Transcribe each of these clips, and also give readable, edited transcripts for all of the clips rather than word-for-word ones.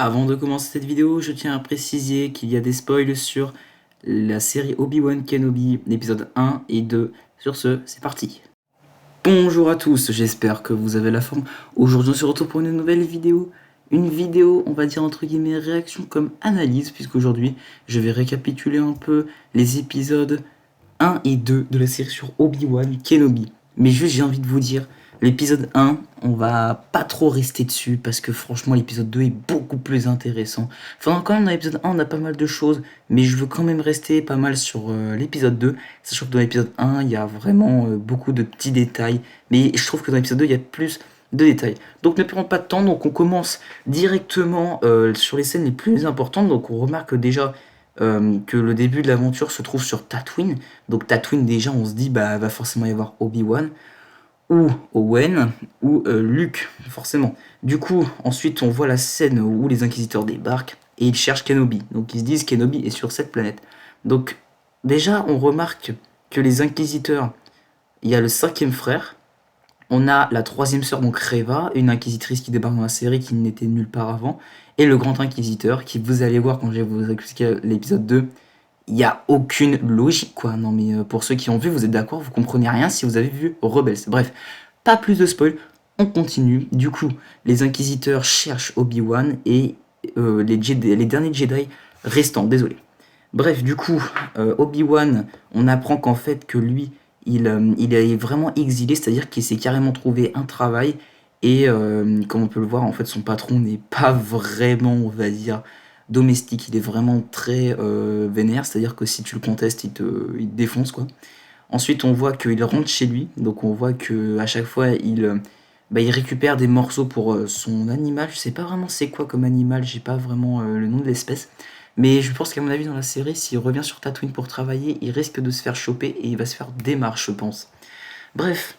Avant de commencer cette vidéo, je tiens à préciser qu'il y a des spoils sur la série Obi-Wan Kenobi, l'épisode 1 et 2. Sur ce, c'est parti. Bonjour à tous, j'espère que vous avez la forme. Aujourd'hui, on se retrouve pour une nouvelle vidéo. Une vidéo, on va dire entre guillemets, réaction comme analyse, puisqu'aujourd'hui, je vais récapituler un peu les épisodes 1 et 2 de la série sur Obi-Wan Kenobi. Mais juste, j'ai envie de vous dire, l'épisode 1, on va pas trop rester dessus parce que franchement, l'épisode 2 est beaucoup plus intéressant. Enfin, quand même, dans l'épisode 1, on a pas mal de choses, mais je veux quand même rester pas mal sur l'épisode 2. Sachant que dans l'épisode 1, il y a vraiment beaucoup de petits détails, mais je trouve que dans l'épisode 2, il y a plus de détails. Donc ne perdons pas de temps, donc on commence directement sur les scènes les plus importantes. Donc on remarque déjà que le début de l'aventure se trouve sur Tatooine. Donc Tatooine, déjà, on se dit, bah, va forcément y avoir Obi-Wan, ou Owen, ou Luke, forcément. Du coup, ensuite, on voit la scène où les Inquisiteurs débarquent, et ils cherchent Kenobi. Donc ils se disent, Kenobi est sur cette planète. Donc, déjà, on remarque que les Inquisiteurs, il y a le 5e frère, on a la 3e sœur, donc Reva, une inquisitrice qui débarque dans la série qui n'était nulle part avant, et le grand inquisiteur, qui vous allez voir quand je vais vous expliquer l'épisode 2, il n'y a aucune logique, quoi. Non, mais pour ceux qui ont vu, vous êtes d'accord, vous comprenez rien si vous avez vu Rebels. Bref, pas plus de spoil, on continue. Du coup, les inquisiteurs cherchent Obi-Wan et les derniers Jedi restants, désolé. Bref, du coup, Obi-Wan, on apprend qu'en fait, que lui, il est vraiment exilé, c'est-à-dire qu'il s'est carrément trouvé un travail, et comme on peut le voir, en fait, son patron n'est pas vraiment, on va dire, domestique, il est vraiment très vénère, c'est-à-dire que si tu le contestes, il te défonce, quoi. Ensuite, on voit qu'il rentre chez lui, donc on voit que à chaque fois, il récupère des morceaux pour son animal. Je sais pas vraiment c'est quoi comme animal, j'ai pas vraiment le nom de l'espèce. Mais je pense qu'à mon avis, dans la série, s'il revient sur Tatooine pour travailler, il risque de se faire choper et il va se faire démarche, je pense. Bref,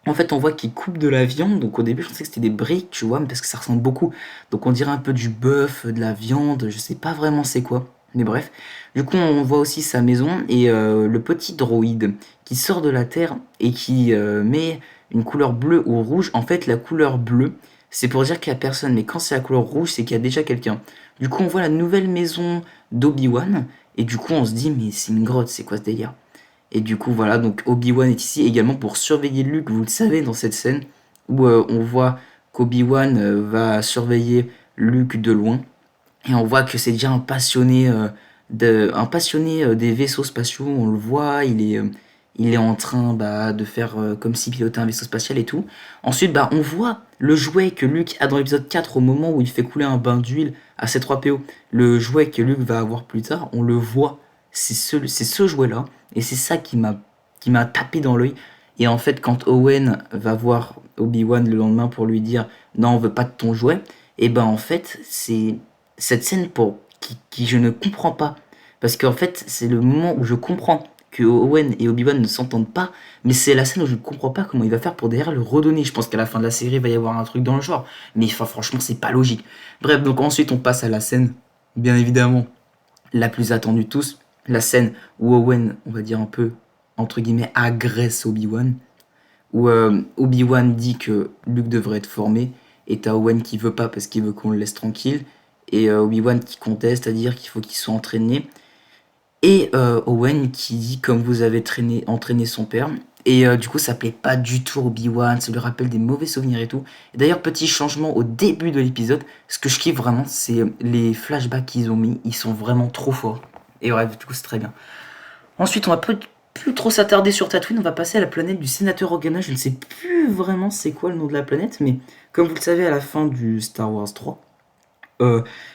en fait, on voit qu'il coupe de la viande. Donc au début, je pensais que c'était des briques, tu vois, mais parce que ça ressemble beaucoup. Donc on dirait un peu du bœuf, de la viande, je sais pas vraiment c'est quoi. Mais bref. Du coup, on voit aussi sa maison et le petit droïde qui sort de la terre et qui met une couleur bleue ou rouge. En fait, la couleur bleue, c'est pour dire qu'il y a personne. Mais quand c'est la couleur rouge, c'est qu'il y a déjà quelqu'un. Du coup, on voit la nouvelle maison d'Obi-Wan. Et du coup, on se dit, mais c'est une grotte, c'est quoi ce délire? Et du coup, voilà, donc Obi-Wan est ici également pour surveiller Luke, vous le savez, dans cette scène où on voit qu'Obi-Wan va surveiller Luke de loin. Et on voit que c'est déjà un passionné des vaisseaux spatiaux. On le voit, il est en train de faire comme s'il pilotait un vaisseau spatial et tout. Ensuite, on voit le jouet que Luke a dans l'épisode 4 au moment où il fait couler un bain d'huile à C3PO. Le jouet que Luke va avoir plus tard, on le voit. C'est ce jouet-là. Et c'est ça qui m'a tapé dans l'œil. Et en fait, quand Owen va voir Obi-Wan le lendemain pour lui dire non, on veut pas de ton jouet, et en fait, c'est cette scène qui je ne comprends pas. Parce qu'en fait, c'est le moment où je comprends que Owen et Obi-Wan ne s'entendent pas, mais c'est la scène où je ne comprends pas comment il va faire pour derrière le redonner. Je pense qu'à la fin de la série, il va y avoir un truc dans le genre. Mais enfin, franchement, c'est pas logique. Bref, donc ensuite, on passe à la scène, bien évidemment, la plus attendue de tous. La scène où Owen, on va dire un peu, entre guillemets, agresse Obi-Wan. Où Obi-Wan dit que Luke devrait être formé, et t'as Owen qui veut pas parce qu'il veut qu'on le laisse tranquille, et Obi-Wan qui conteste, à dire qu'il faut qu'il soit entraîné, et Owen qui dit comme vous avez entraîné son père, et du coup ça plaît pas du tout à Obi-Wan, ça lui rappelle des mauvais souvenirs et tout. Et d'ailleurs, petit changement au début de l'épisode, ce que je kiffe vraiment, c'est les flashbacks qu'ils ont mis, ils sont vraiment trop forts. Et bref, du coup c'est très bien. Ensuite, on va plus trop s'attarder sur Tatooine, on va passer à la planète du sénateur Organa. Je ne sais plus vraiment c'est quoi le nom de la planète, mais comme vous le savez, à la fin du Star Wars 3,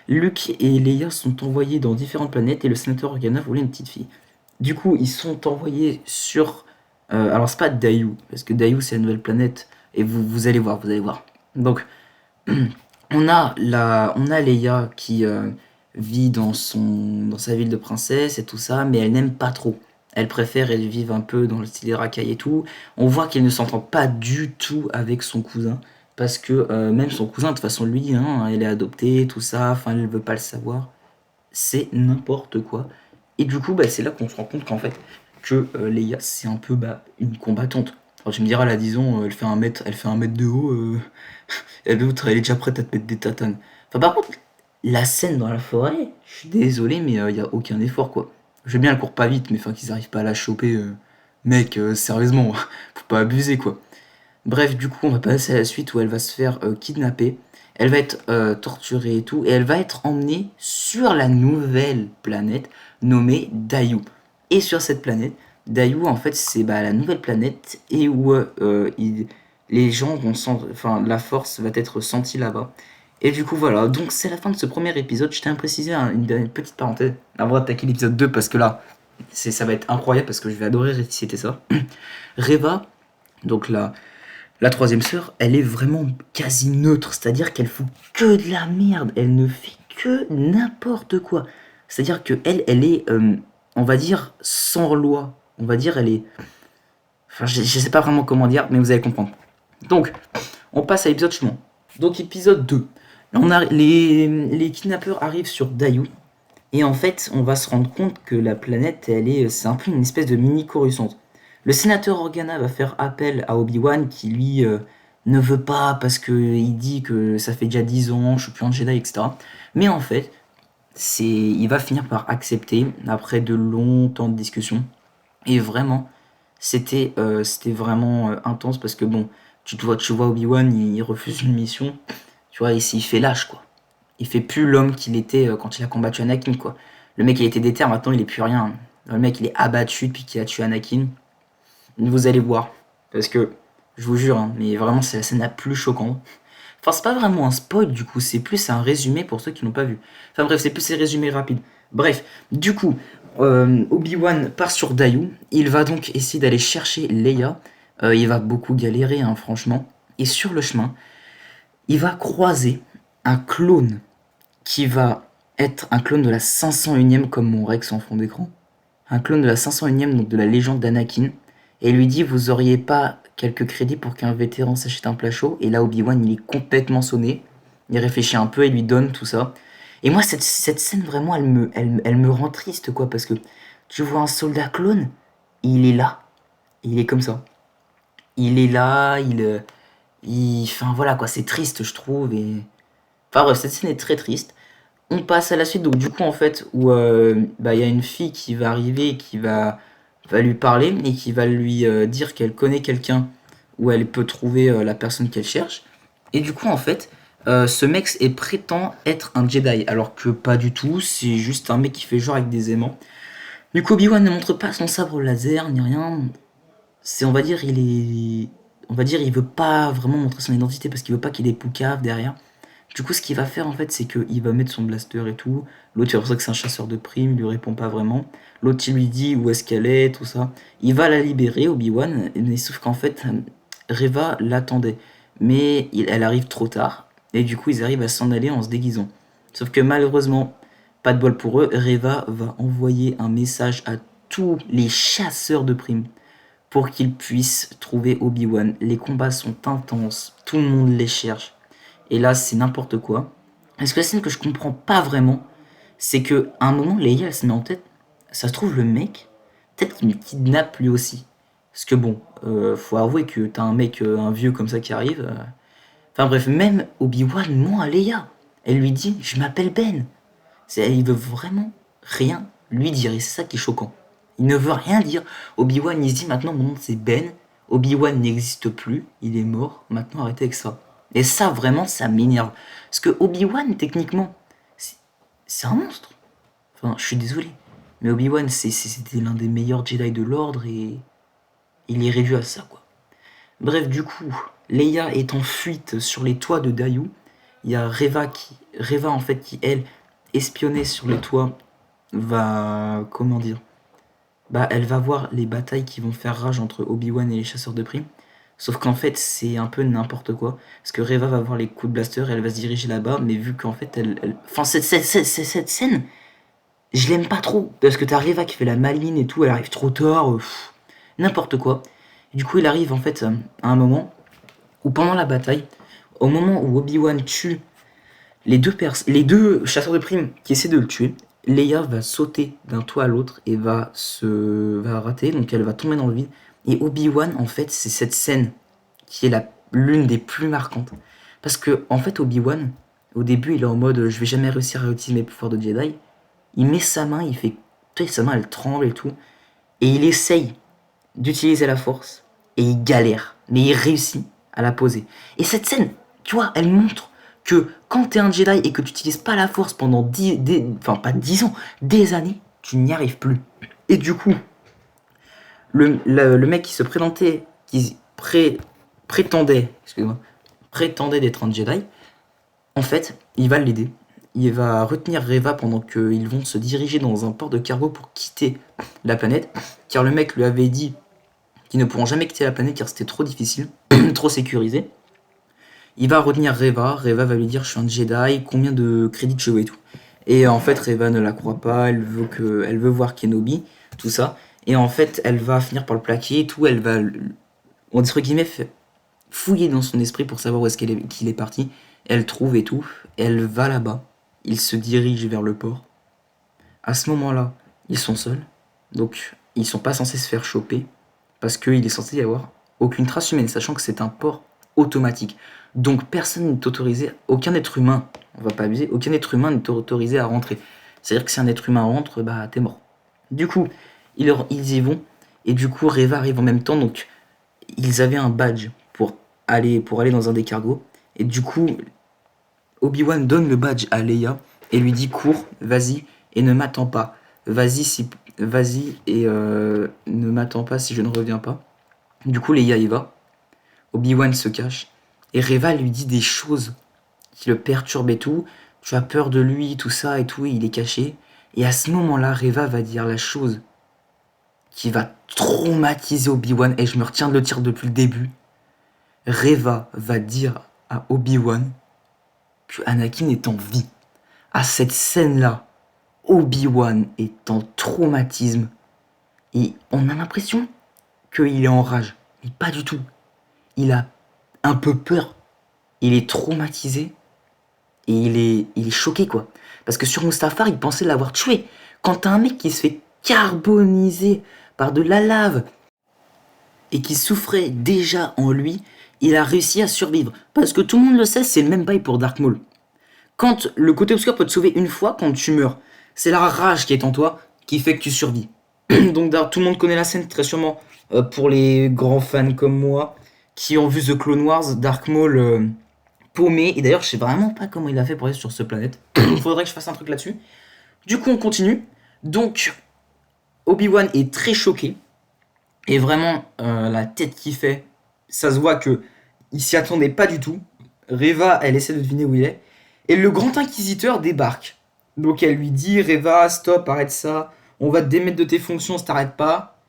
Luke et Leia sont envoyés dans différentes planètes et le sénateur Organa voulait une petite fille. Du coup, ils sont envoyés sur... alors, c'est pas Dayu, parce que Dayu, c'est la nouvelle planète, et vous allez voir, vous allez voir. Donc, on a Leia qui vit dans sa ville de princesse et tout ça, mais elle n'aime pas trop. Elle préfère vivre un peu dans le style des racailles et tout. On voit qu'elle ne s'entend pas du tout avec son cousin, parce que même son cousin, de toute façon, lui dit, hein, elle est adoptée, tout ça, enfin, elle ne veut pas le savoir. C'est n'importe quoi. Et du coup, c'est là qu'on se rend compte qu'en fait, que Leia, c'est un peu une combattante. Alors tu me diras, là, disons, elle fait un mètre de haut, elle est déjà prête à te mettre des tatanes. Enfin, par contre, la scène dans la forêt, je suis désolé, mais il y a aucun effort, quoi. Je veux bien, elle court pas vite, mais enfin qu'ils arrivent pas à la choper, mec, sérieusement, faut pas abuser, quoi. Bref, du coup, on va passer à la suite où elle va se faire kidnapper. Elle va être torturée et tout, et elle va être emmenée sur la nouvelle planète nommée Dayu. Et sur cette planète, Dayu, en fait, c'est la nouvelle planète et où les gens vont sentir, enfin, la force va être sentie là-bas. Et du coup, voilà. Donc, c'est la fin de ce premier épisode. Je tiens à préciser une petite parenthèse avant d'attaquer l'épisode 2 parce que là, ça va être incroyable parce que je vais adorer réciter ça. Reva, donc la troisième sœur, elle est vraiment quasi neutre, c'est-à-dire qu'elle fout que de la merde, elle ne fait que n'importe quoi. C'est-à-dire que elle est, on va dire, sans loi. On va dire, elle est... Enfin, je sais pas vraiment comment dire, mais vous allez comprendre. Donc, on passe à l'épisode suivant. Donc, épisode 2. Là, les kidnappeurs arrivent sur Dayu, et en fait, on va se rendre compte que la planète, c'est un peu une espèce de mini Coruscant. Le sénateur Organa va faire appel à Obi-Wan qui lui ne veut pas parce qu'il dit que ça fait déjà 10 ans, je suis plus un Jedi, etc. Mais en fait, il va finir par accepter après de longs temps de discussion. Et vraiment, c'était vraiment intense parce que bon, tu vois Obi-Wan, il refuse une mission, tu vois, il fait lâche quoi. Il fait plus l'homme qu'il était quand il a combattu Anakin quoi. Le mec il était déter, maintenant il est plus rien. Le mec il est abattu depuis qu'il a tué Anakin. Vous allez voir. Parce que, je vous jure, hein, mais vraiment, c'est la scène la plus choquante. Enfin, c'est pas vraiment un spoil, du coup, c'est plus un résumé pour ceux qui l'ont pas vu. Enfin bref, c'est plus un résumé rapide. Bref, du coup, Obi-Wan part sur Dayu. Il va donc essayer d'aller chercher Leia. Il va beaucoup galérer, hein, franchement. Et sur le chemin, il va croiser un clone qui va être un clone de la 501ème comme mon Rex en fond d'écran. Un clone de la 501ème, donc de la légende d'Anakin. Et il lui dit, vous auriez pas quelques crédits pour qu'un vétéran s'achète un plat chaud? Et là, Obi-Wan, il est complètement sonné. Il réfléchit un peu et lui donne tout ça. Et moi, cette scène, vraiment, elle me rend triste, quoi. Parce que tu vois un soldat clone, il est là. Il est comme ça. Il est là, enfin, voilà, quoi. C'est triste, je trouve. Et... Enfin, bref, cette scène est très triste. On passe à la suite, donc du coup, en fait, où il y a une fille qui va arriver et qui va lui parler et qui va lui dire qu'elle connaît quelqu'un où elle peut trouver la personne qu'elle cherche. Et du coup, en fait, ce mec prétend être un Jedi, alors que pas du tout, c'est juste un mec qui fait genre avec des aimants. Du coup, Obi-Wan ne montre pas son sabre laser ni rien. On va dire, il veut pas vraiment montrer son identité parce qu'il veut pas qu'il ait Poucave derrière. Du coup, ce qu'il va faire en fait, c'est qu'il va mettre son blaster et tout. L'autre, il pense que c'est un chasseur de primes, il lui répond pas vraiment. L'autre, il lui dit où est-ce qu'elle est, tout ça. Il va la libérer, Obi-Wan, mais sauf qu'en fait, Reva l'attendait. Mais elle arrive trop tard, et du coup, ils arrivent à s'en aller en se déguisant. Sauf que malheureusement, pas de bol pour eux, Reva va envoyer un message à tous les chasseurs de primes pour qu'ils puissent trouver Obi-Wan. Les combats sont intenses, tout le monde les cherche. Et là, c'est n'importe quoi. Parce que la scène que je comprends pas vraiment, c'est que à un moment, Leia, elle se met en tête, ça se trouve, le mec, peut-être qu'il me kidnappe lui aussi. Parce que bon, faut avouer que t'as un mec, un vieux comme ça qui arrive. Enfin bref, même Obi-Wan ment à Leia. Elle lui dit, je m'appelle Ben. Il veut vraiment rien lui dire, et c'est ça qui est choquant. Il ne veut rien dire. Obi-Wan, il se dit, maintenant, mon nom, c'est Ben. Obi-Wan n'existe plus, il est mort, maintenant arrêtez avec ça. Et ça, vraiment, ça m'énerve. Parce que Obi-Wan, techniquement, c'est un monstre. Enfin, je suis désolé. Mais Obi-Wan, c'était l'un des meilleurs Jedi de l'ordre et il est réduit à ça, quoi. Bref, du coup, Leia est en fuite sur les toits de Dayu. Il y a Reva en fait, qui, elle, espionnait sur les toits, comment dire, elle va voir les batailles qui vont faire rage entre Obi-Wan et les chasseurs de primes. Sauf qu'en fait, c'est un peu n'importe quoi. Parce que Reva va voir les coups de blaster, elle va se diriger là-bas, mais vu qu'en fait, Enfin, cette scène, je l'aime pas trop. Parce que t'as Reva qui fait la maline et tout, elle arrive trop tard, n'importe quoi. Et du coup, il arrive en fait à un moment où pendant la bataille, au moment où Obi-Wan tue les deux chasseurs de primes qui essaient de le tuer, Leia va sauter d'un toit à l'autre et va rater, donc elle va tomber dans le vide. Et Obi-Wan, en fait, c'est cette scène qui est l'une des plus marquantes. Parce que, en fait, Obi-Wan Au début, il est en mode je vais jamais réussir à utiliser mes pouvoirs de Jedi. Il met sa main, il fait. Tu sais, sa main elle tremble et tout. Et il essaye d'utiliser la force. Et il galère. Mais il réussit à la poser. Et cette scène, tu vois, elle montre que quand t'es un Jedi et que tu n'utilises pas la force pendant enfin pas 10 ans, des années, tu n'y arrives plus. Et du coup, le mec qui se présentait, prétendait, excuse-moi, prétendait d'être un Jedi, en fait, il va l'aider. Il va retenir Reva pendant qu'ils vont se diriger dans un port de cargo pour quitter la planète, car le mec lui avait dit qu'ils ne pourront jamais quitter la planète car c'était trop difficile, trop sécurisé. Il va retenir Reva, Reva va lui dire je suis un Jedi, combien de crédits tu veux et tout. Et en fait Reva ne la croit pas, elle veut voir Kenobi, tout ça. Et en fait elle va finir par le plaquer et tout, elle va, entre guillemets, fouiller dans son esprit pour savoir où est-ce qu'il est parti. Elle trouve et tout, elle va là-bas, il se dirige vers le port. À ce moment-là, ils sont seuls, donc ils sont pas censés se faire choper, parce qu'il est censé y avoir aucune trace humaine, sachant que c'est un port automatique. Donc personne n'est autorisé, aucun être humain, on va pas abuser, aucun être humain n'est autorisé à rentrer. C'est-à-dire que si un être humain rentre, bah t'es mort. Du coup, ils y vont, et du coup Reva arrive en même temps, donc ils avaient un badge pour aller dans un des cargos, et du coup Obi-Wan donne le badge à Leia et lui dit cours, vas-y et ne m'attends pas. Vas-y et ne m'attends pas si je ne reviens pas. Du coup Leia y va. Obi-Wan se cache et Reva lui dit des choses qui le perturbent et tout. Tu as peur de lui, tout ça et tout, et il est caché. Et à ce moment-là, Reva va dire la chose qui va traumatiser Obi-Wan, et je me retiens de le dire depuis le début. Reva va dire à Obi-Wan que Anakin est en vie. À cette scène-là, Obi-Wan est en traumatisme. Et on a l'impression qu'il est en rage. Mais pas du tout. Il a un peu peur. Il est traumatisé. Et il est choqué, quoi. Parce que sur Mustafar, il pensait l'avoir tué. Quand t'as un mec qui se fait carboniser par de la lave et qui souffrait déjà en lui, il a réussi à survivre. Parce que tout le monde le sait, c'est le même bail pour Dark Maul. Quand le côté obscur peut te sauver une fois quand tu meurs, c'est la rage qui est en toi qui fait que tu survis. Donc tout le monde connaît la scène très sûrement, pour les grands fans comme moi qui ont vu The Clone Wars, Dark Maul paumé. Et d'ailleurs je sais vraiment pas comment il a fait pour être sur cette planète. Il faudrait que je fasse un truc là-dessus. Du coup on continue. Donc Obi-Wan est très choqué. Et vraiment la tête qu'il fait, ça se voit que il s'y attendait pas du tout. Reva, elle essaie de deviner où il est. Et le grand inquisiteur débarque. Donc elle lui dit Reva, stop, arrête ça. On va te démettre de tes fonctions si t'arrêtes pas.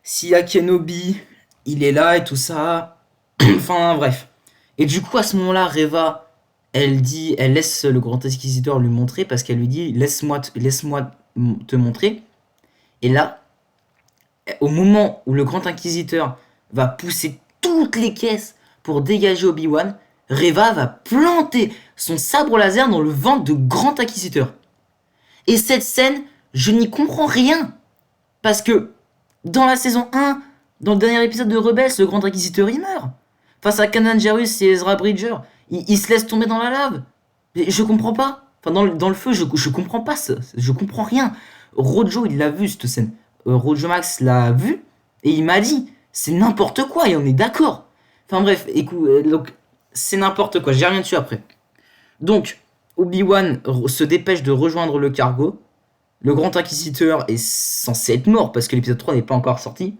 S'il y a Kenobi, il est là et tout ça. Enfin bref. Et du coup à ce moment-là, Reva, elle laisse le grand inquisiteur lui montrer parce qu'elle lui dit laisse-moi te montrer. Et là, au moment où le grand inquisiteur va pousser toutes les caisses pour dégager Obi-Wan, Reva va planter son sabre laser dans le ventre de grand inquisiteur. Et cette scène, je n'y comprends rien. Parce que dans la saison 1, dans le dernier épisode de Rebels, le grand inquisiteur il meurt. Face à Kanan Jarrus et Ezra Bridger, il se laisse tomber dans la lave. Je comprends pas. Enfin, dans le feu, je comprends pas ça. Je comprends rien. Rojo, il l'a vu cette scène. Rojo Max l'a vu et il m'a dit c'est n'importe quoi et on est d'accord. Enfin bref, écoute, donc c'est n'importe quoi, j'ai rien dessus après. Donc, Obi-Wan se dépêche de rejoindre le cargo. Le grand inquisiteur est censé être mort parce que l'épisode 3 n'est pas encore sorti.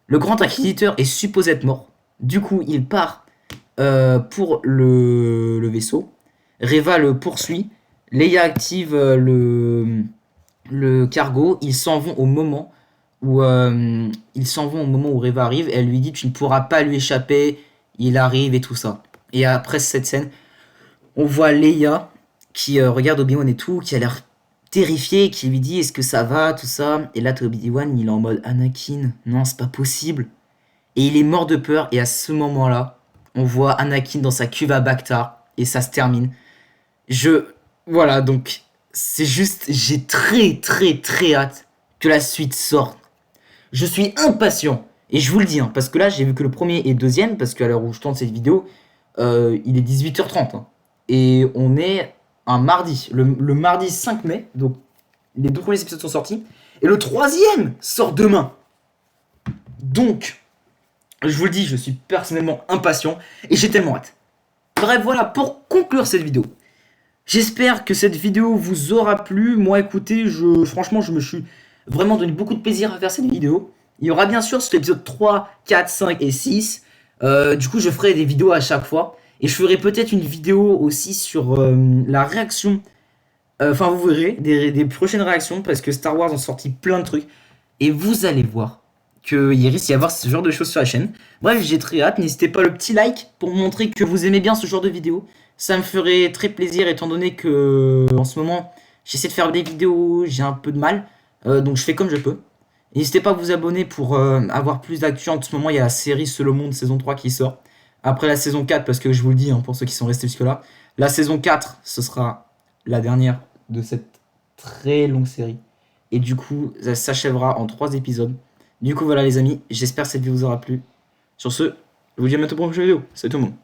Le grand inquisiteur est supposé être mort. Du coup, il part pour le vaisseau. Reva le poursuit. Leia active le cargo. Ils s'en vont au moment où Reva arrive. Elle lui dit tu ne pourras pas lui échapper. Il arrive et tout ça. Et après cette scène, on voit Leia qui regarde Obi-Wan et tout, qui a l'air terrifiée, qui lui dit est-ce que ça va, tout ça. Et là, Obi-Wan, il est en mode Anakin, non, c'est pas possible. Et il est mort de peur. Et à ce moment-là, on voit Anakin dans sa cuve à Bacta. Et ça se termine. Voilà, donc c'est juste, j'ai très très très hâte que la suite sorte. Je suis impatient. Et je vous le dis, hein, parce que là, j'ai vu que le premier et le deuxième, parce qu'à l'heure où je tourne cette vidéo, il est 18h30. Hein. Et on est un mardi, le mardi 5 mai. Donc les 2 premiers épisodes sont sortis. Et le 3e sort demain. Donc, je vous le dis, je suis personnellement impatient. Et j'ai tellement hâte. Bref, voilà, pour conclure cette vidéo. J'espère que cette vidéo vous aura plu. Moi, écoutez, franchement, je me suis vraiment donné beaucoup de plaisir à faire cette vidéo. Il y aura bien sûr sur l'épisode 3, 4, 5 et 6. Du coup, je ferai des vidéos à chaque fois. Et je ferai peut-être une vidéo aussi sur la réaction. Enfin, vous verrez des prochaines réactions parce que Star Wars ont sorti plein de trucs. Et vous allez voir qu'il risque d'y avoir ce genre de choses sur la chaîne. Bref, j'ai très hâte. N'hésitez pas le petit like pour montrer que vous aimez bien ce genre de vidéos. Ça me ferait très plaisir étant donné que en ce moment, j'essaie de faire des vidéos, j'ai un peu de mal. Donc je fais comme je peux. N'hésitez pas à vous abonner pour avoir plus d'actu. En ce moment, il y a la série Seul au Monde saison 3 qui sort. Après la saison 4, parce que je vous le dis, hein, pour ceux qui sont restés jusque-là, la saison 4, ce sera la dernière de cette très longue série. Et du coup, ça s'achèvera en 3 épisodes. Du coup, voilà les amis, j'espère que cette vidéo vous aura plu. Sur ce, je vous dis à bientôt pour une prochaine vidéo. Salut tout le monde.